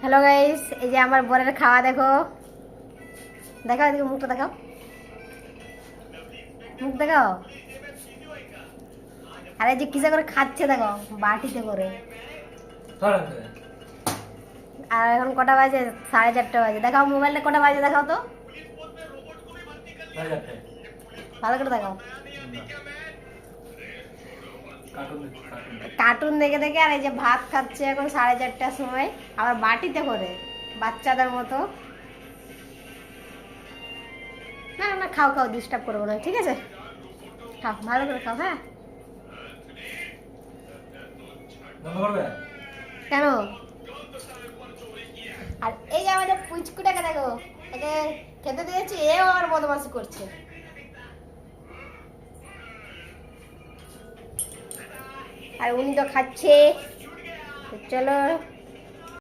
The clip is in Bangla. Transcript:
হ্যালো গাইস, এই যে আমার বরের খাওয়া দেখো। দেখাও এদিকে, মুখটা দেখাও, মুখ দেখাও। আর এই যে কিসে করে খাচ্ছে দেখো, বাটিতে করে। আর এখন কটা বাজে? 4:30 বাজে। দেখাও মোবাইলটা কটা বাজে, দেখাও তো ভালো করে দেখাও। কার্টুন দেখে দেখে আর এই যে ভাত খাচ্ছে এখন 4:30টার সময়, আবার বাটিতে করে, বাচ্চাদের মতো। না না, খাও খাও, ডিস্টার্ব করবো না, ঠিক আছে? খাও, ভালো করে খাও। হ্যাঁ, কেন? আর এই যে আমাদের পুচকুটাকে দেখো, একে খেতে দিয়েছি, এও আবার বদমাশি করছে। আর উনি তো খাচ্ছে। তো চলো।